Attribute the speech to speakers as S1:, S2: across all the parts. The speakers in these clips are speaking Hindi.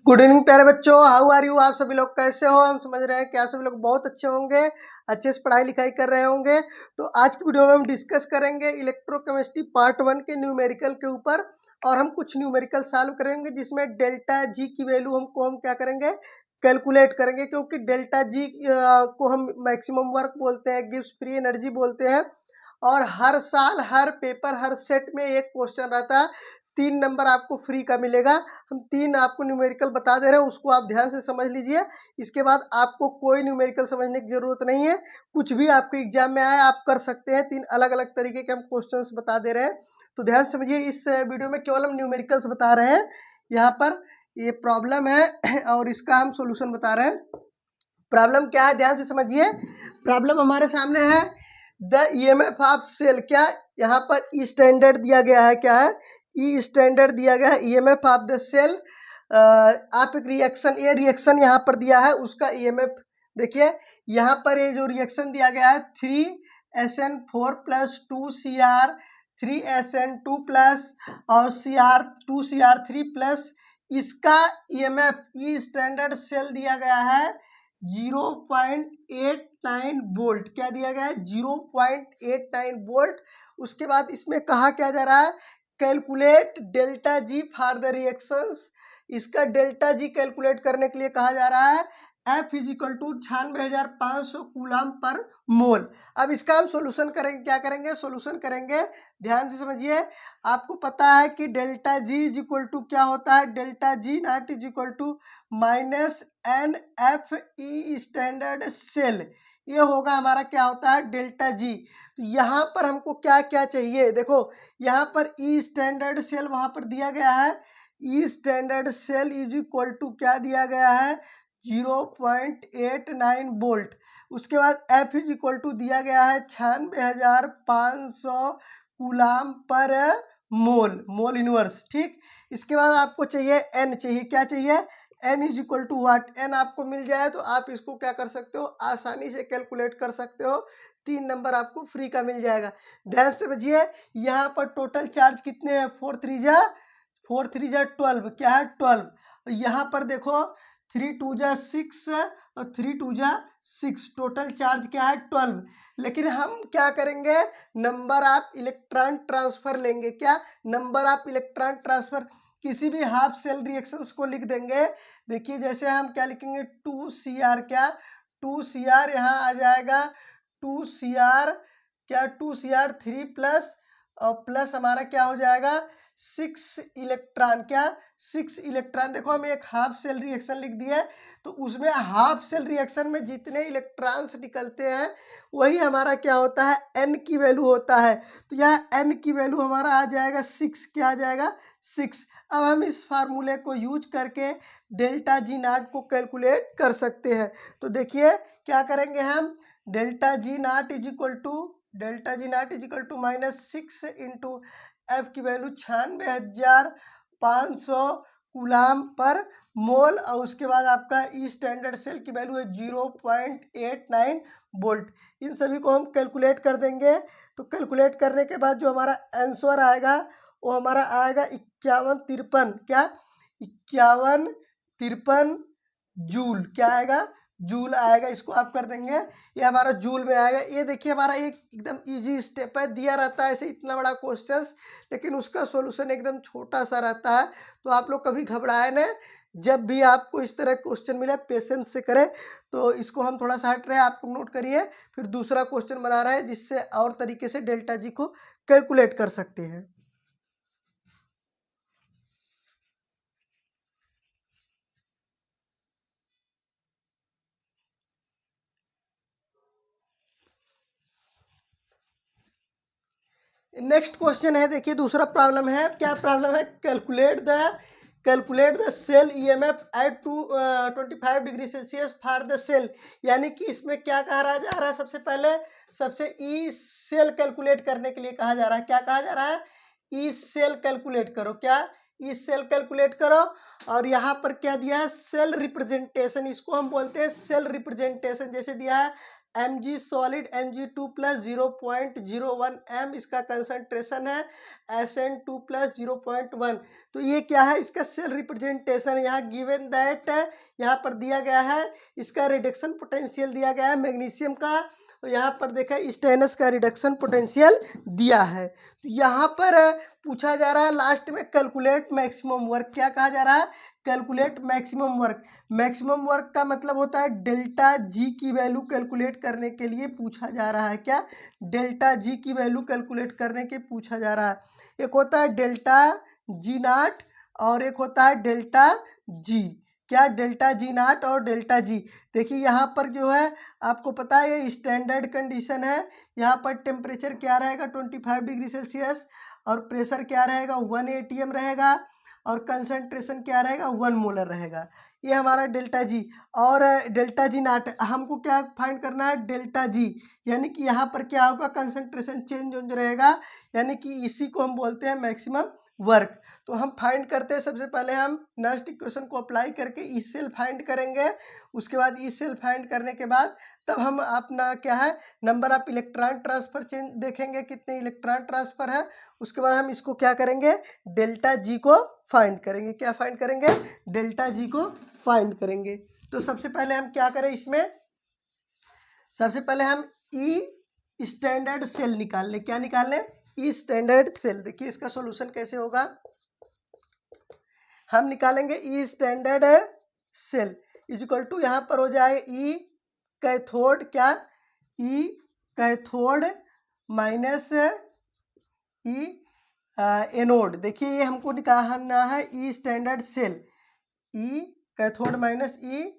S1: गुड इवनिंग प्यारे बच्चों, हाउ आर यू। आप सभी लोग कैसे हो। हम समझ रहे हैं कि आप सभी लोग बहुत अच्छे होंगे, अच्छे से पढ़ाई लिखाई कर रहे होंगे। तो आज की वीडियो में हम डिस्कस करेंगे इलेक्ट्रोकेमिस्ट्री पार्ट 1 के न्यूमेरिकल के ऊपर, और हम कुछ न्यूमेरिकल सॉल्व करेंगे जिसमें डेल्टा जी की वैल्यू हम क्या करेंगे, कैलकुलेट करेंगे। क्योंकि डेल्टा जी को हम मैक्सिमम वर्क बोलते हैं, गिव्स फ्री एनर्जी बोलते हैं। और हर साल हर पेपर हर सेट में एक क्वेश्चन रहता है, 3 नंबर आपको फ्री का मिलेगा। हम 3 आपको न्यूमेरिकल बता दे रहे हैं, उसको आप ध्यान से समझ लीजिए। इसके बाद आपको कोई न्यूमेरिकल समझने की जरूरत नहीं है, कुछ भी आपके एग्जाम में आए आप कर सकते हैं। 3 अलग अलग तरीके के हम क्वेश्चंस बता दे रहे हैं, तो ध्यान से समझिए। इस वीडियो में केवल हम न्यूमेरिकल्स बता रहे हैं। यहाँ पर ये प्रॉब्लम है और इसका हम सोल्यूशन बता रहे हैं। प्रॉब्लम क्या है, ध्यान से समझिए। प्रॉब्लम हमारे सामने है, द ईएमएफ ऑफ सेल। क्या यहाँ पर ई स्टैंडर्ड दिया गया है, क्या है, ई स्टैंडर्ड दिया गया है। ईएमएफ ऑफ द सेल, आप एक रिएक्शन, ये रिएक्शन यहाँ पर दिया है, उसका ईएमएफ देखिए। यहाँ पर ये जो रिएक्शन दिया गया है 3SN4 plus 2Cr 3SN2 plus और Cr2Cr3 प्लस, इसका ईएमएफ ई स्टैंडर्ड सेल दिया गया है 0.89 वोल्ट। क्या दिया गया है, 0.89 वोल्ट। उसके बाद इसमें कहा क्या जा रहा है, calculate delta G for the reactions. इसका डेल्टा जी कैलकुलेट करने के लिए कहा जा रहा है F is equal to 96,500 coulomb per मोल। अब इसका हम सोल्यूशन करेंगे, क्या करेंगे, सोल्यूशन करेंगे। ध्यान से समझिए। आपको पता है कि delta G is equal to क्या होता है, delta G not is equal to minus n F E standard cell. ये होगा हमारा क्या होता है, डेल्टा जी। तो यहाँ पर हमको क्या क्या चाहिए, देखो यहाँ पर ई स्टैंडर्ड सेल वहाँ पर दिया गया है। E standard cell is equal to क्या दिया गया है, 0.89 वोल्ट। उसके बाद एफ इज इक्वल टू दिया गया है 96,500 कूलाम पर मोल, मोल इनवर्स। ठीक, इसके बाद आपको चाहिए एन, चाहिए क्या चाहिए, n is equal to what. N आपको मिल जाए तो आप इसको क्या कर सकते हो, आसानी से कैलकुलेट कर सकते हो। 3 नंबर आपको फ्री का मिल जाएगा। ध्यान से समझिए। यहाँ पर टोटल चार्ज कितने हैं, 4 3 जा 12, क्या है 12। यहाँ पर देखो 3 2 जा 6 और 3 2 जा 6, टोटल चार्ज क्या है 12। लेकिन हम क्या करेंगे, नंबर ऑफ इलेक्ट्रॉन ट्रांसफर लेंगे। क्या, नंबर ऑफ इलेक्ट्रॉन ट्रांसफर। किसी भी हाफ सेल रिएक्शंस को लिख देंगे। देखिए जैसे हम क्या लिखेंगे, 2Cr, क्या 2Cr, यहाँ आ जाएगा 2Cr, क्या 2Cr3 प्लस, और प्लस हमारा क्या हो जाएगा 6 इलेक्ट्रॉन, क्या 6 इलेक्ट्रॉन। देखो हम एक हाफ सेल रिएक्शन लिख दिया, तो उसमें हाफ सेल रिएक्शन में जितने इलेक्ट्रॉन्स निकलते हैं वही हमारा क्या होता है, एन की वैल्यू होता है। तो यहाँ एन की वैल्यू हमारा आ जाएगा 6, क्या आ जाएगा 6। अब हम इस फार्मूले को यूज करके डेल्टा जी नाट को कैलकुलेट कर सकते हैं। तो देखिए क्या करेंगे हम, delta G not is equal to, delta G not is equal to -6 into F की वैल्यू 96,500 कूलाम पर मोल, और उसके बाद आपका ई स्टैंडर्ड सेल की वैल्यू है 0.89 वोल्ट। इन सभी को हम कैलकुलेट कर देंगे। तो कैलकुलेट करने के बाद जो हमारा आंसर आएगा वो हमारा आएगा 5153, क्या 5153 जूल। क्या आएगा, जूल आएगा। इसको आप कर देंगे, ये हमारा जूल में आएगा। ये देखिए हमारा एक एकदम इजी स्टेप है, दिया रहता है ऐसे इतना बड़ा क्वेश्चंस, लेकिन उसका सॉल्यूशन एकदम छोटा सा रहता है। तो आप लोग कभी घबराए ना, जब भी आपको इस तरह क्वेश्चन मिले पेशेंस से करें। तो इसको हम थोड़ा सा हट रहे हैं, आपको नोट करिए। फिर दूसरा क्वेश्चन बना रहे हैं जिससे और तरीके से डेल्टा जी को कैलकुलेट कर सकते हैं। नेक्स्ट क्वेश्चन है, देखिए दूसरा प्रॉब्लम है। क्या प्रॉब्लम है, calculate the cell EMF at 25 degree Celsius for the cell. यानी कि इसमें क्या कहा जा रहा है, सबसे पहले सबसे ई सेल कैलकुलेट करने के लिए कहा जा रहा है। क्या कहा जा रहा है, ई सेल कैलकुलेट करो। क्या, ई सेल कैलकुलेट करो। और यहाँ पर क्या दिया है, सेल रिप्रेजेंटेशन, इसको हम बोलते हैं सेल रिप्रेजेंटेशन। जैसे दिया है Mg solid Mg2 plus 0.01 m इसका कंसंट्रेशन है, Sn2 प्लस 0.1। तो ये क्या है, इसका सेल रिप्रेजेंटेशन यहाँ गिवन दैट यहाँ पर दिया गया है, इसका रिडक्शन पोटेंशियल दिया गया है मैग्नीशियम का, और यहाँ पर देखा स्टेनस का रिडक्शन पोटेंशियल दिया है। तो यहाँ पर पूछा जा रहा है लास्ट में कैलकुलेट मैक्सिमम वर्क। क्या कहा जा रहा है, calculate maximum work. Maximum work का मतलब होता है डेल्टा जी की वैल्यू कैलकुलेट करने के लिए पूछा जा रहा है। क्या, डेल्टा जी की वैल्यू कैलकुलेट करने के पूछा जा रहा है। एक होता है डेल्टा जी नाट और एक होता है डेल्टा जी। क्या, डेल्टा जी नाट और डेल्टा जी। देखिए यहाँ पर जो है आपको पता है ये स्टैंडर्ड कंडीशन है। यहाँ पर टेम्परेचर क्या रहेगा 25 डिग्री सेल्सियस, और प्रेशर क्या रहेगा 1 atm रहेगा, और कंसंट्रेशन क्या रहेगा 1 मोलर रहेगा। ये हमारा डेल्टा जी। और डेल्टा जी नाट हमको क्या फाइंड करना है, डेल्टा जी, यानी कि यहाँ पर क्या होगा कंसंट्रेशन चेंज हो रहेगा, यानी कि इसी को हम बोलते हैं मैक्सिमम वर्क। तो हम फाइंड करते हैं, सबसे पहले हम नेक्स्ट इक्वेशन को अप्लाई करके ई सेल फाइंड करेंगे। उसके बाद ई सेल फाइंड करने के बाद तब हम अपना क्या है number of electron transfer change देखेंगे, कितने इलेक्ट्रॉन ट्रांसफर है। उसके बाद हम इसको क्या करेंगे, डेल्टा जी को फाइंड करेंगे। क्या फाइंड करेंगे, डेल्टा जी को फाइंड करेंगे। तो सबसे पहले हम क्या करें, इसमें सबसे पहले हम ई स्टैंडर्ड सेल निकाल लें। क्या निकाल लें, ई स्टैंडर्ड सेल। देखिए इसका सॉल्यूशन कैसे होगा, हम निकालेंगे E standard cell is equal to, यहाँ पर हो जाएगा ई कैथोड, क्या, E cathode minus E anode. देखिए ये हमको निकालना है E standard cell, E cathode minus E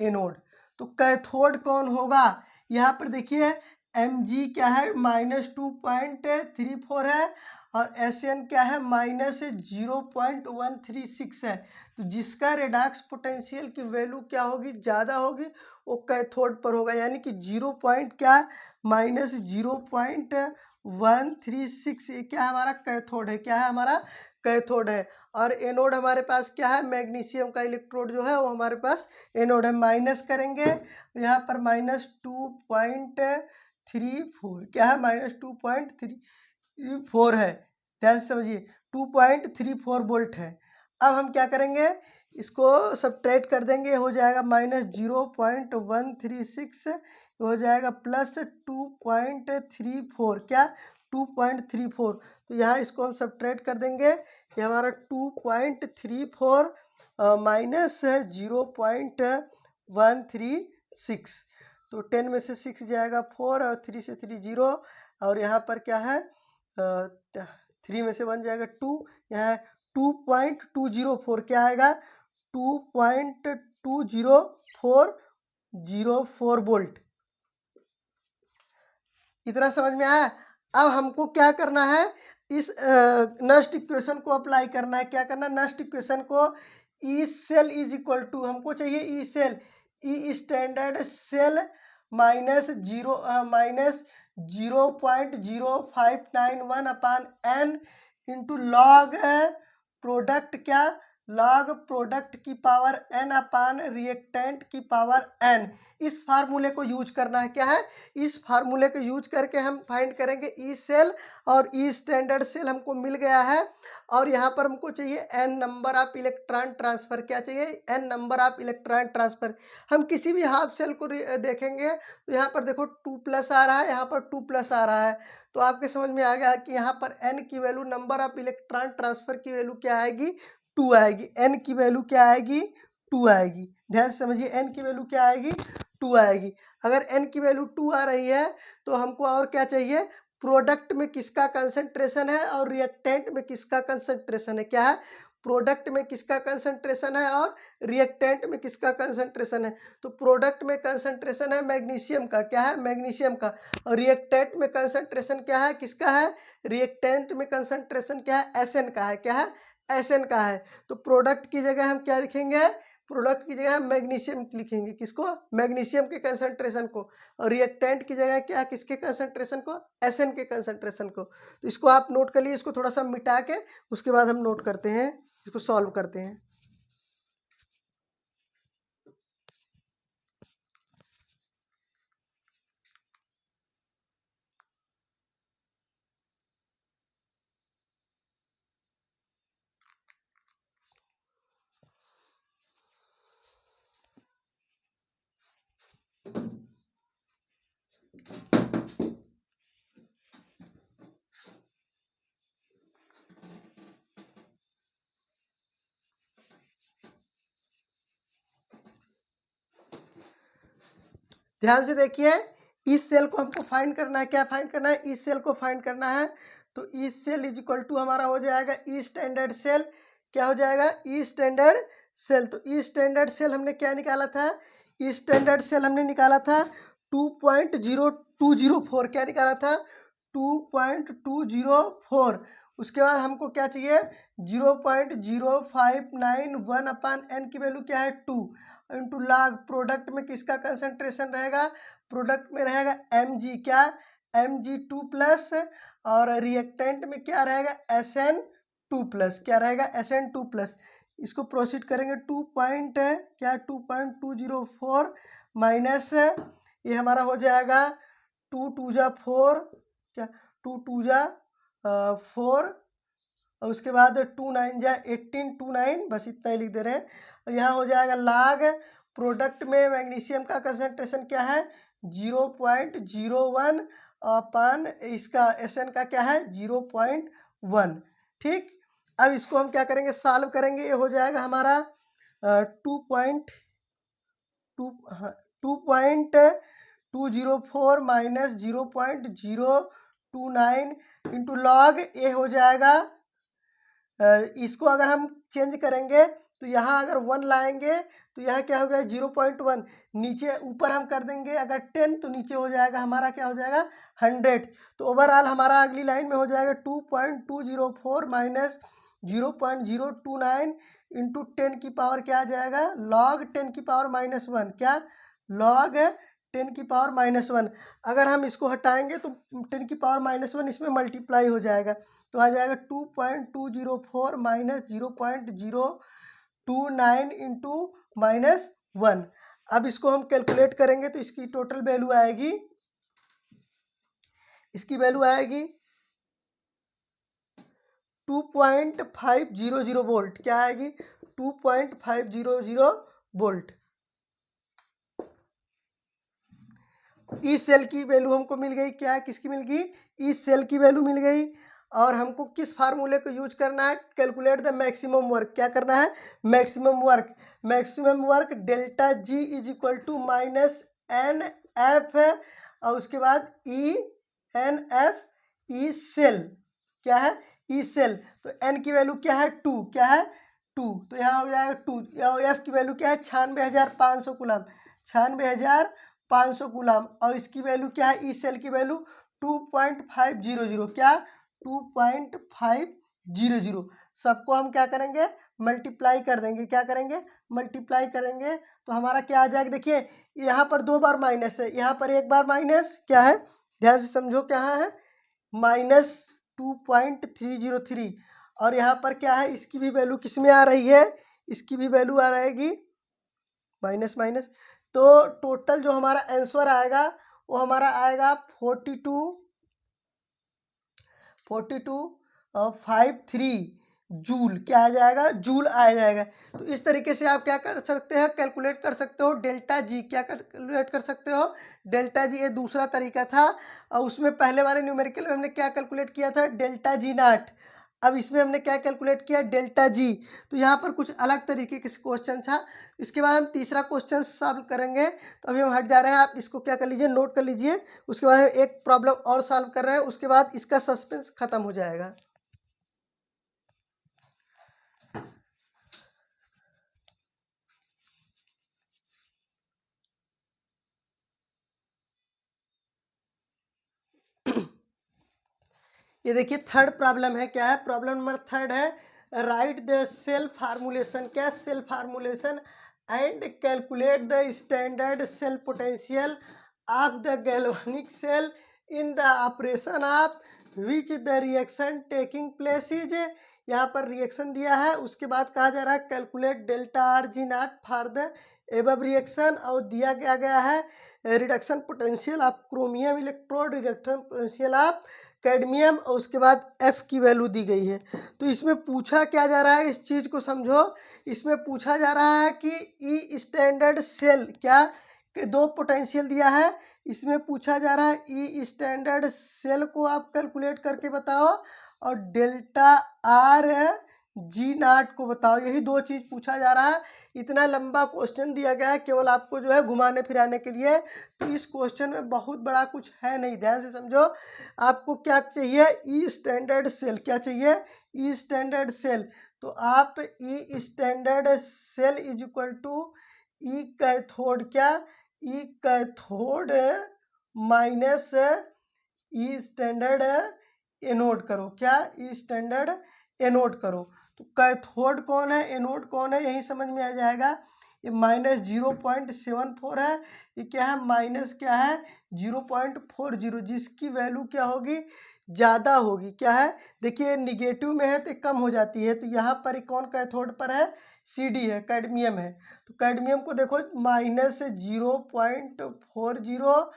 S1: anode. तो कैथोड कौन होगा, यहाँ पर देखिए Mg क्या है -2.34 है, और Sn क्या है -0.136 है। तो जिसका रेडॉक्स पोटेंशियल की वैल्यू क्या होगी, ज़्यादा होगी, वो कैथोड पर होगा, यानी कि 0. क्या -0.136 ये क्या है हमारा कैथोड है। क्या है हमारा कैथोड है। और एनोड हमारे पास क्या है, मैग्नीशियम का इलेक्ट्रोड जो है वो हमारे पास एनोड है। माइनस करेंगे यहाँ पर -2.34, क्या है -2.34 है, ध्यान से समझिए 2.34 वोल्ट है। अब हम क्या करेंगे, इसको सब्ट्रैक्ट कर देंगे, हो जाएगा -0.136 हो जाएगा प्लस 2.34, क्या 2.34। तो यहाँ इसको हम सब्ट्रैक्ट कर देंगे, ये हमारा 2.34 माइनस 0.136। तो 10 में से 6 जाएगा 4, और 3 से 3 0, और यहाँ पर क्या है 3 में से 1 जाएगा 2, यहाँ 2.204 क्या आएगा 2.20404 वोल्ट। इतना समझ में आया। अब हमको क्या करना है, इस नेक्स्ट इक्वेशन को अप्लाई करना है। क्या करना है, नेक्स्ट इक्वेशन को E cell is equal to, हमको चाहिए E cell, E standard cell minus 0.0591 upon n into log product, क्या लॉग प्रोडक्ट की पावर एन अपान रिएक्टेंट की पावर एन। इस फार्मूले को यूज करना है। क्या है, इस फार्मूले को यूज करके हम फाइंड करेंगे ई सेल, और ई स्टैंडर्ड सेल हमको मिल गया है। और यहाँ पर हमको चाहिए n number of electron transfer. क्या चाहिए, n number of electron transfer. हम किसी भी हाफ सेल को देखेंगे तो यहाँ पर देखो 2+ आ रहा है, यहाँ पर 2+ आ रहा है। तो आपके समझ में आ गया कि यहाँ पर एन की value, number of electron transfer की वैल्यू क्या आएगी, 2 आएगी। एन की वैल्यू क्या आएगी, 2 आएगी। ध्यान से समझिए, एन की वैल्यू क्या आएगी, 2 आएगी। अगर एन की वैल्यू 2 आ रही है तो हमको और क्या चाहिए, प्रोडक्ट में किसका कंसंट्रेशन है और रिएक्टेंट में किसका कंसंट्रेशन है। क्या है, प्रोडक्ट में किसका कंसंट्रेशन है और रिएक्टेंट में किसका कंसंट्रेशन है। तो प्रोडक्ट में कंसंट्रेशन है मैग्नीशियम का, क्या है मैग्नीशियम का, और रिएक्टेंट में कंसंट्रेशन क्या है, किसका है, रिएक्टेंट में कंसंट्रेशन क्या है, एसएन का है। क्या है, एसएन का है। तो प्रोडक्ट की जगह हम क्या लिखेंगे, प्रोडक्ट की जगह हम मैग्नीशियम लिखेंगे, किसको, मैग्नीशियम के कंसंट्रेशन को, और रिएक्टेंट की जगह क्या, किसके कंसंट्रेशन को, एसएन के कंसंट्रेशन को। तो इसको आप नोट कर लिए, इसको थोड़ा सा मिटा के उसके बाद हम नोट करते हैं, इसको सॉल्व करते हैं। ध्यान से देखिए, इस सेल को हमको फाइंड करना है। क्या फाइंड करना है? इस सेल को फाइंड करना है। तो इस सेल इज इक्वल टू हमारा हो जाएगा ई स्टैंडर्ड सेल। क्या हो जाएगा? ई स्टैंडर्ड सेल। तो ई स्टैंडर्ड सेल हमने क्या निकाला था? ई स्टैंडर्ड सेल हमने निकाला था 2.0204। क्या निकाला था? 2.204। उसके बाद हमको क्या चाहिए? 0.0591 अपान एन की वैल्यू क्या है? 2 इंटू लाग। प्रोडक्ट में किसका कंसंट्रेशन रहेगा? प्रोडक्ट में रहेगा Mg। क्या? Mg2+। और रिएक्टेंट में क्या रहेगा? Sn2+। क्या रहेगा? Sn2+। इसको प्रोसीड करेंगे 2.204 माइनस ये हमारा हो जाएगा 2 2 जा 4। क्या? 2 2 जा 4 और उसके बाद 2 9 जा 18, 2 9 बस इतना ही लिख दे रहे हैं। और यहाँ हो जाएगा लाग। प्रोडक्ट में मैग्नीशियम का कंसंट्रेशन क्या है? 0.01 अपान इसका Sn का क्या है? 0.1। ठीक, अब इसको हम क्या करेंगे? सॉल्व करेंगे। ये हो जाएगा हमारा 2.204 माइनस 0.029 इंटू लॉग। ये हो जाएगा, इसको अगर हम चेंज करेंगे तो यहाँ अगर 1 लाएंगे तो यहाँ क्या हो गया? 0.1। नीचे ऊपर हम कर देंगे अगर 10 तो नीचे हो जाएगा हमारा क्या हो जाएगा? 100। तो ओवरऑल हमारा अगली लाइन में हो जाएगा 2.204 माइनस 0.029 इंटू 10 की पावर क्या आ जाएगा? लॉग 10 की पावर -1। क्या? लॉग 10 की पावर -1। अगर हम इसको हटाएंगे तो 10 की पावर -1 इसमें मल्टीप्लाई हो जाएगा। तो आ जाएगा 2.204 माइनस 0.029 इंटू -1। अब इसको हम कैलकुलेट करेंगे तो इसकी टोटल वैल्यू आएगी, इसकी वैल्यू आएगी 2.500 वोल्ट। क्या आएगी? 2.500 वोल्ट। इस सेल की वैल्यू हमको मिल गई। क्या? किसकी मिल गई? इस सेल की वैल्यू मिल गई। और हमको किस फार्मूले को यूज करना है? Calculate the maximum work. क्या करना है? Maximum work. Maximum work delta G is equal to minus n F है और उसके बाद E n F E cell. क्या है? E cell. तो एन की वैल्यू क्या है? 2। क्या है? 2। तो यहाँ हो जाएगा 2। और एफ की वैल्यू क्या है? 96,500 कूलम। 96,500 कूलम। और इसकी वैल्यू क्या है? ई सेल की वैल्यू 2.500। क्या? 2.500। सबको हम क्या करेंगे? मल्टीप्लाई कर देंगे। क्या करेंगे? मल्टीप्लाई करेंगे तो हमारा क्या आ जाएगा? देखिए यहाँ पर 2 बार माइनस है, यहाँ पर 1 बार माइनस। क्या है? ध्यान से समझो क्या है? -2.303। और यहाँ पर क्या है? इसकी भी वैल्यू किस में आ रही है? इसकी भी वैल्यू आ रहेगी माइनस माइनस। तो टोटल जो हमारा आंसर आएगा वो हमारा आएगा 42.53 जूल। क्या आ जाएगा? जूल आ जाएगा। तो इस तरीके से आप क्या कर सकते हैं? कैलकुलेट कर सकते हो डेल्टा जी। क्या कैलकुलेट कर सकते हो? Delta G. ये दूसरा तरीका था और उसमें पहले वाले न्यूमेरिकल में हमने क्या कैलकुलेट किया था? Delta G not. अब इसमें हमने क्या कैलकुलेट किया? Delta G. तो यहाँ पर कुछ अलग तरीके के क्वेश्चन था। इसके बाद हम तीसरा क्वेश्चन सॉल्व करेंगे। तो अभी हम हट जा रहे हैं, आप इसको क्या कर लीजिए? नोट कर लीजिए। उसके बाद हम एक प्रॉब्लम और सॉल्व कर रहे हैं, उसके बाद इसका सस्पेंस खत्म हो जाएगा। ये देखिए थर्ड प्रॉब्लम है। क्या है? प्रॉब्लम नंबर थर्ड है, राइट द सेल फार्मूलेशन। क्या? Cell formulation and calculate the standard cell potential of the galvanic cell in the operation of which the reaction taking place is. यहाँ पर रिएक्शन दिया है, उसके बाद कहा जा रहा है calculate delta r G not for the above reaction. और दिया गया है reduction potential of chromium electrode, reduction potential of cadmium और उसके बाद एफ की वैल्यू दी गई है। तो इसमें पूछा क्या जा रहा है? इस चीज़ को समझो। इसमें पूछा जा रहा है कि ई स्टैंडर्ड सेल क्या के 2 पोटेंशियल दिया है। इसमें पूछा जा रहा है ई स्टैंडर्ड सेल को आप कैलकुलेट करके बताओ और डेल्टा आर जी नॉट को बताओ। यही 2 चीज़ पूछा जा रहा है। इतना लंबा क्वेश्चन दिया गया है केवल आपको जो है घुमाने फिराने के लिए। तो इस क्वेश्चन में बहुत बड़ा कुछ है नहीं, ध्यान से समझो। आपको क्या चाहिए, ई स्टैंडर्ड सेल। क्या चाहिए, ई स्टैंडर्ड सेल। तो आप E standard cell is equal to E cathode, क्या, E cathode minus E standard anode करो। क्या, ई स्टैंडर्ड एनोड करो। तो कैथोड कौन है, एनोड कौन है, यही समझ में आ जाएगा। ये -0.74 है, ये क्या है, माइनस क्या है 0.40, जिसकी वैल्यू क्या होगी, ज़्यादा होगी। क्या है, देखिए निगेटिव में है तो कम हो जाती है। तो यहाँ पर कौन कैथोड पर है, CD है, कैडमियम है। तो कैडमियम को देखो -0.40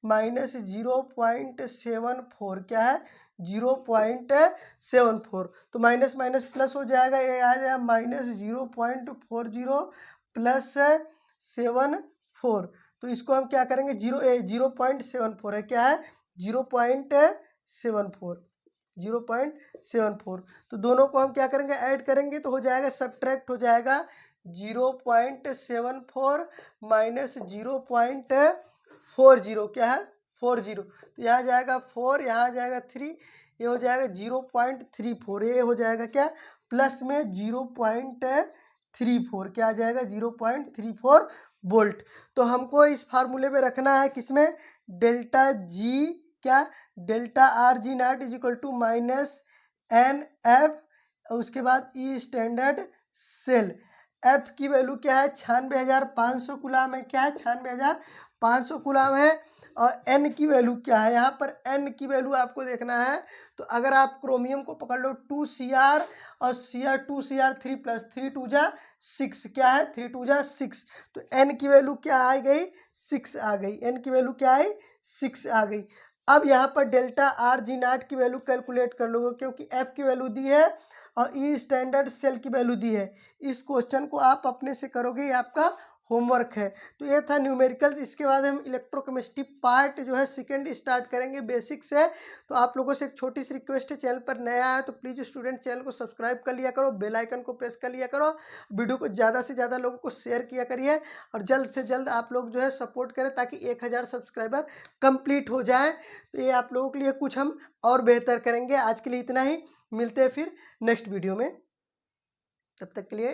S1: -0.74, क्या है 0.74। तो माइनस माइनस प्लस हो जाएगा, ये आ जाएगा -0.40 प्लस 74। तो इसको हम क्या करेंगे, 0.74 है, क्या है 0.74। तो दोनों को हम क्या करेंगे, ऐड करेंगे तो हो जाएगा, सब्ट्रैक्ट हो जाएगा 0.74 माइनस 0.40, क्या है 40। तो यहाँ जाएगा 4, यहाँ जाएगा 3, ये हो जाएगा 0.34, ये हो जाएगा क्या, प्लस में 0.34, क्या आ जाएगा 0.34 वोल्ट। तो हमको इस फार्मूले में रखना है, किसमें, डेल्टा जी, क्या, delta r G not is equal to -NF, उसके बाद ई स्टैंडर्ड सेल। एफ की वैल्यू क्या है, 96,500 कूलाम है, क्या है 96,500 कूलाम है। और एन की वैल्यू क्या है, यहाँ पर एन की वैल्यू आपको देखना है। तो अगर आप क्रोमियम को पकड़ लो 2Cr और Cr 2Cr3 प्लस 3 2 जा 6, क्या है 3 2 जा 6। तो एन की वैल्यू क्या आ गई, 6 आ गई, एन की वैल्यू क्या आई, 6 आ गई। अब यहाँ पर डेल्टा आर जी नॉट की वैल्यू कैलकुलेट कर लोगे, क्योंकि एफ की वैल्यू दी है और ई स्टैंडर्ड सेल की वैल्यू दी है। इस क्वेश्चन को आप अपने से करोगे, ये आपका होमवर्क है। तो ये था न्यूमेरिकल्स। इसके बाद हम इलेक्ट्रोकेमिस्ट्री पार्ट जो है सेकंड स्टार्ट करेंगे बेसिक से। तो आप लोगों से एक छोटी सी रिक्वेस्ट है, चैनल पर नया है तो प्लीज़ स्टूडेंट चैनल को सब्सक्राइब कर लिया करो, बेल आइकन को प्रेस कर लिया करो, वीडियो को ज़्यादा से ज़्यादा लोगों को शेयर किया करिए, और जल्द से जल्द आप लोग जो है सपोर्ट करें ताकि 1000 सब्सक्राइबर कंप्लीट हो जाए। तो ये आप लोगों के लिए कुछ हम और बेहतर करेंगे। आज के लिए इतना ही, मिलते हैं फिर नेक्स्ट वीडियो में, तब तक के लिए।